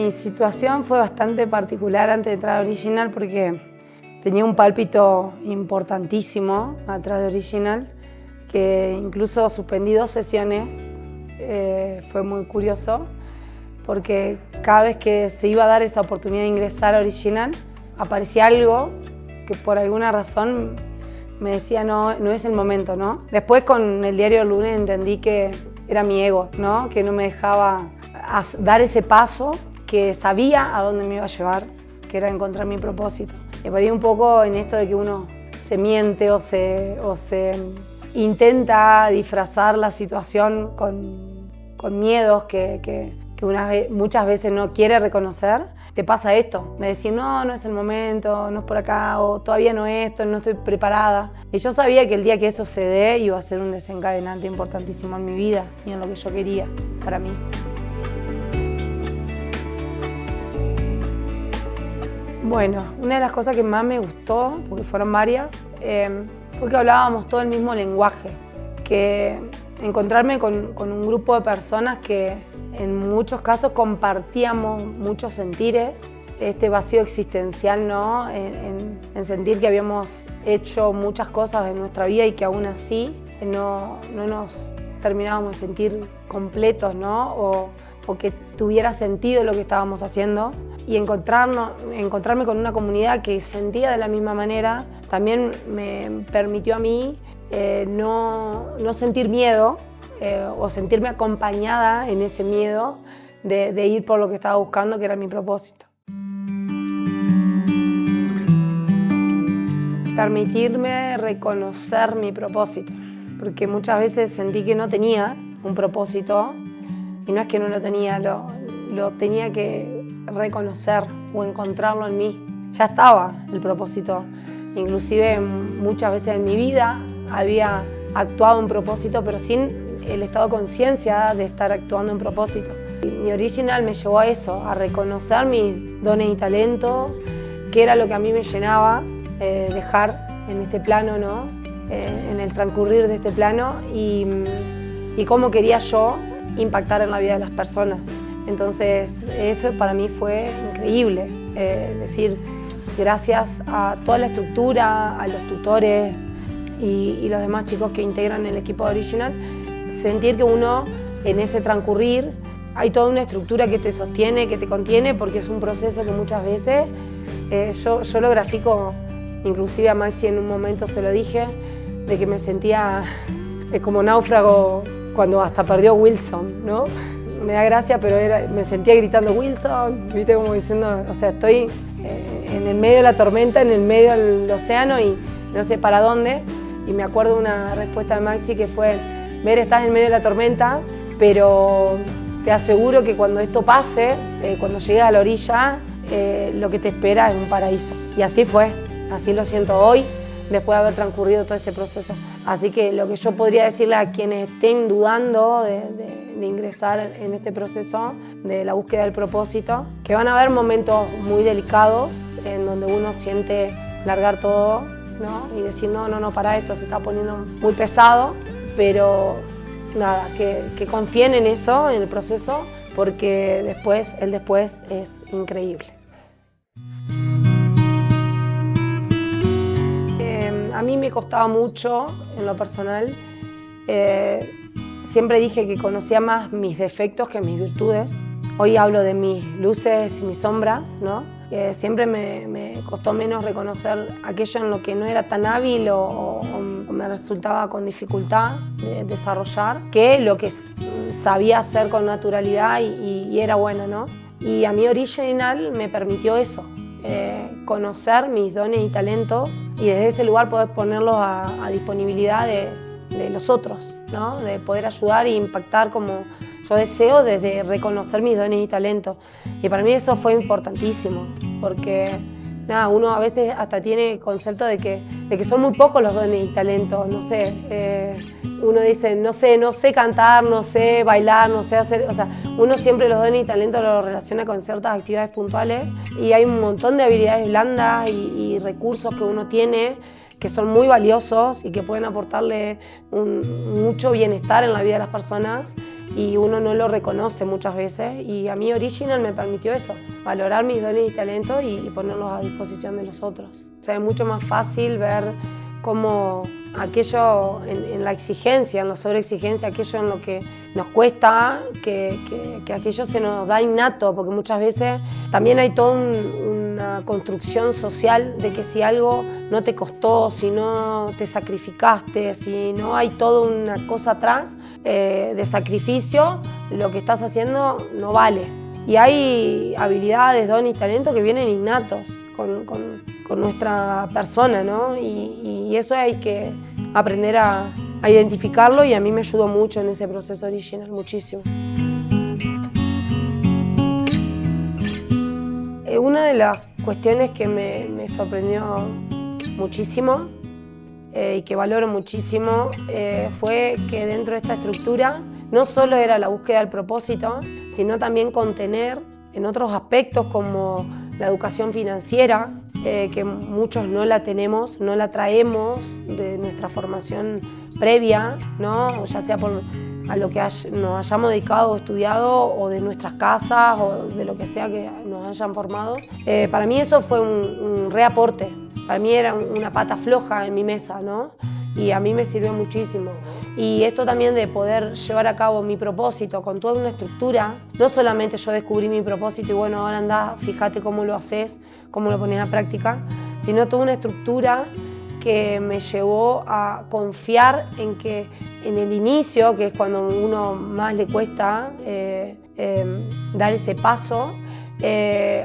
Mi situación fue bastante particular antes de entrar a Original porque tenía un pálpito importantísimo atrás de Original, que incluso suspendí 2 sesiones. Fue muy curioso porque cada vez que se iba a dar esa oportunidad de ingresar a Original, aparecía algo que por alguna razón me decía no es el momento, ¿no? Después con el diario del lunes entendí que era mi ego, ¿no? Que no me dejaba dar ese paso, que sabía a dónde me iba a llevar, que era encontrar mi propósito. Me perdí un poco en esto de que uno se miente o se intenta disfrazar la situación con miedos que muchas veces no quiere reconocer. Te pasa esto, de decir no es el momento, no es por acá, o todavía no es esto, no estoy preparada. Y yo sabía que el día que eso se dé iba a ser un desencadenante importantísimo en mi vida y en lo que yo quería para mí. Bueno, una de las cosas que más me gustó, porque fueron varias, fue que hablábamos todo el mismo lenguaje, que encontrarme con un grupo de personas que en muchos casos compartíamos muchos sentires, este vacío existencial, ¿no? En sentir que habíamos hecho muchas cosas en nuestra vida y que aún así no nos terminábamos de sentir completos, ¿no? O que tuviera sentido lo que estábamos haciendo. Y encontrarme con una comunidad que sentía de la misma manera también me permitió a mí no sentir miedo o sentirme acompañada en ese miedo de ir por lo que estaba buscando, que era mi propósito. Permitirme reconocer mi propósito, porque muchas veces sentí que no tenía un propósito y no es que no lo tenía, lo tenía que reconocer o encontrarlo en mí. Ya estaba el propósito. Inclusive muchas veces en mi vida había actuado en propósito, pero sin el estado de conciencia de estar actuando en propósito. Mi Original me llevó a eso, a reconocer mis dones y talentos, que era lo que a mí me llenaba dejar en este plano, ¿no? En el transcurrir de este plano y cómo quería yo impactar en la vida de las personas. Entonces eso para mí fue increíble, decir gracias a toda la estructura, a los tutores y los demás chicos que integran el equipo de Original, sentir que uno en ese transcurrir hay toda una estructura que te sostiene, que te contiene, porque es un proceso que muchas veces, yo lo grafico, inclusive a Maxi en un momento se lo dije, de que me sentía como náufrago cuando hasta perdió Wilson, ¿no? Me da gracia, pero me sentía gritando Wilson, ¿viste? Como diciendo, o sea, estoy en el medio de la tormenta, en el medio del océano y no sé para dónde. Y me acuerdo una respuesta de Maxi que fue, Ver, estás en medio de la tormenta, pero te aseguro que cuando esto pase, cuando llegues a la orilla, lo que te espera es un paraíso. Y así fue, así lo siento hoy, después de haber transcurrido todo ese proceso. Así que lo que yo podría decirle a quienes estén dudando de ingresar en este proceso de la búsqueda del propósito, que van a haber momentos muy delicados en donde uno siente largar todo, ¿no? Y decir no, para esto se está poniendo muy pesado, pero nada, que confíen en eso, en el proceso, porque el después es increíble. A mí me costaba mucho, en lo personal, siempre dije que conocía más mis defectos que mis virtudes. Hoy hablo de mis luces y mis sombras, ¿no? Siempre me costó menos reconocer aquello en lo que no era tan hábil o me resultaba con dificultad de desarrollar, que lo que sabía hacer con naturalidad y era buena, ¿no? Y a mí Original me permitió eso. Conocer mis dones y talentos y desde ese lugar poder ponerlos a disponibilidad de los otros, ¿no? De poder ayudar e impactar como yo deseo desde reconocer mis dones y talentos. Y para mí eso fue importantísimo, porque nada, uno a veces hasta tiene concepto de que son muy pocos los dones y talentos, no sé. Uno dice, no sé cantar, no sé bailar, no sé hacer... O sea, uno siempre los dones y talentos lo relaciona con ciertas actividades puntuales y hay un montón de habilidades blandas y recursos que uno tiene que son muy valiosos y que pueden aportarle mucho bienestar en la vida de las personas y uno no lo reconoce muchas veces. Y a mí Original me permitió eso, valorar mis dones y talentos y ponerlos a disposición de los otros. O sea, es mucho más fácil ver cómo aquello en la exigencia, en la sobreexigencia, aquello en lo que nos cuesta, que aquello se nos da innato, porque muchas veces también hay toda una construcción social de que si algo no te costó, si no te sacrificaste, si no hay toda una cosa atrás de sacrificio, lo que estás haciendo no vale. Y hay habilidades, dones y talentos que vienen innatos con nuestra persona, ¿no? Y eso hay que aprender a identificarlo y a mí me ayudó mucho en ese proceso Original, muchísimo. Una de las cuestiones que me sorprendió muchísimo y que valoro muchísimo fue que dentro de esta estructura no solo era la búsqueda del propósito, sino también contener en otros aspectos como la educación financiera, que muchos no la tenemos, no la traemos de nuestra formación previa, ¿no? Ya sea por a lo que nos hayamos dedicado o estudiado o de nuestras casas o de lo que sea que nos hayan formado. Para mí eso fue un reaporte, para mí era una pata floja en mi mesa, ¿no? Y a mí me sirvió muchísimo. Y esto también de poder llevar a cabo mi propósito con toda una estructura, no solamente yo descubrí mi propósito y bueno, ahora andá, fíjate cómo lo haces, cómo lo pones a práctica, sino toda una estructura que me llevó a confiar en que en el inicio, que es cuando a uno más le cuesta dar ese paso,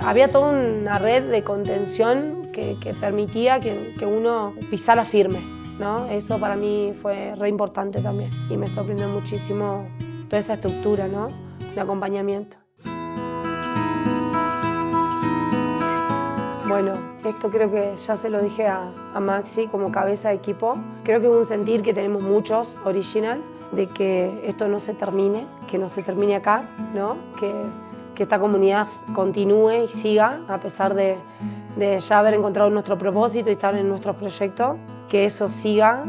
había toda una red de contención que permitía que uno pisara firme, ¿no? Eso para mí fue re importante también y me sorprendió muchísimo toda esa estructura, ¿no? De acompañamiento. Bueno, esto creo que ya se lo dije a Maxi como cabeza de equipo. Creo que es un sentir que tenemos muchos, Original, de que esto no se termine, que no se termine acá, ¿no? Que esta comunidad continúe y siga a pesar de ya haber encontrado nuestro propósito y estar en nuestros proyectos, que eso siga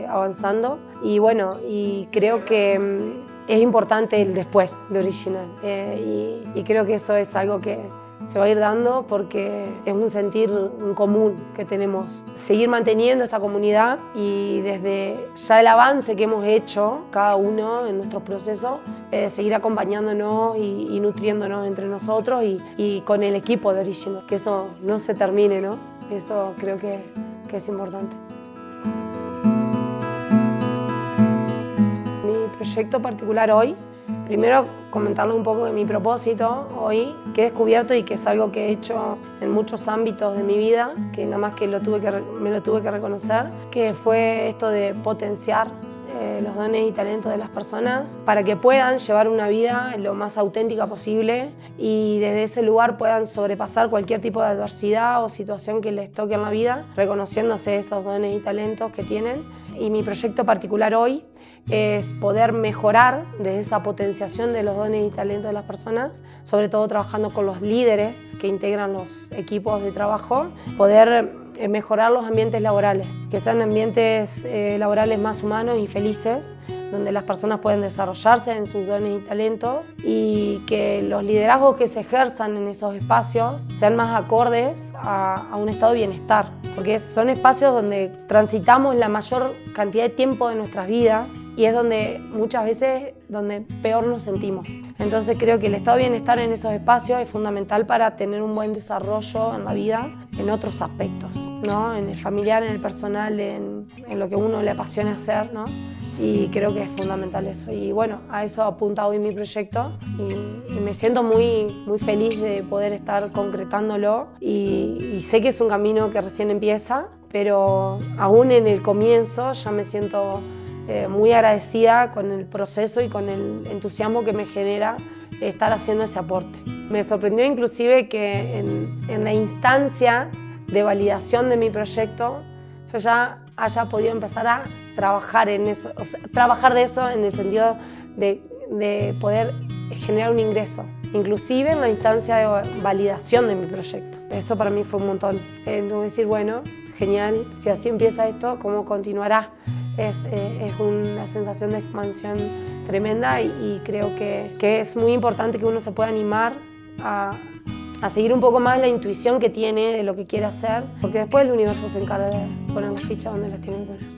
avanzando. Y bueno, y creo que es importante el después de Original y creo que eso es algo que se va a ir dando porque es un sentir en común que tenemos. Seguir manteniendo esta comunidad y desde ya el avance que hemos hecho cada uno en nuestros procesos, seguir acompañándonos y nutriéndonos entre nosotros y con el equipo de Original, que eso no se termine, ¿no? Eso creo que es importante. Mi proyecto particular hoy, primero comentarles un poco de mi propósito hoy, que he descubierto y que es algo que he hecho en muchos ámbitos de mi vida, que nada más que me lo tuve que reconocer, que fue esto de potenciar los dones y talentos de las personas para que puedan llevar una vida lo más auténtica posible y desde ese lugar puedan sobrepasar cualquier tipo de adversidad o situación que les toque en la vida, reconociéndose esos dones y talentos que tienen. Y mi proyecto particular hoy es poder mejorar desde esa potenciación de los dones y talentos de las personas, sobre todo trabajando con los líderes que integran los equipos de trabajo, poder mejorar los ambientes laborales, que sean ambientes laborales más humanos y felices, donde las personas pueden desarrollarse en sus dones y talentos y que los liderazgos que se ejerzan en esos espacios sean más acordes a un estado de bienestar, porque son espacios donde transitamos la mayor cantidad de tiempo de nuestras vidas y es donde muchas veces donde peor nos sentimos. Entonces creo que el estado de bienestar en esos espacios es fundamental para tener un buen desarrollo en la vida en otros aspectos, ¿no? En el familiar, en el personal, en lo que uno le apasiona hacer, ¿no? Y creo que es fundamental eso. Y bueno, a eso apunta hoy mi proyecto y me siento muy, muy feliz de poder estar concretándolo y sé que es un camino que recién empieza, pero aún en el comienzo ya me siento muy agradecida con el proceso y con el entusiasmo que me genera estar haciendo ese aporte. Me sorprendió inclusive que en la instancia de validación de mi proyecto yo ya haya podido empezar a trabajar en eso, o sea, trabajar de eso en el sentido de poder generar un ingreso, inclusive en la instancia de validación de mi proyecto. Eso para mí fue un montón. Entonces decir, bueno, genial, si así empieza esto, ¿cómo continuará? Es una sensación de expansión tremenda y creo que es muy importante que uno se pueda animar a seguir un poco más la intuición que tiene de lo que quiere hacer, porque después el universo se encarga de poner las fichas donde las tiene que poner.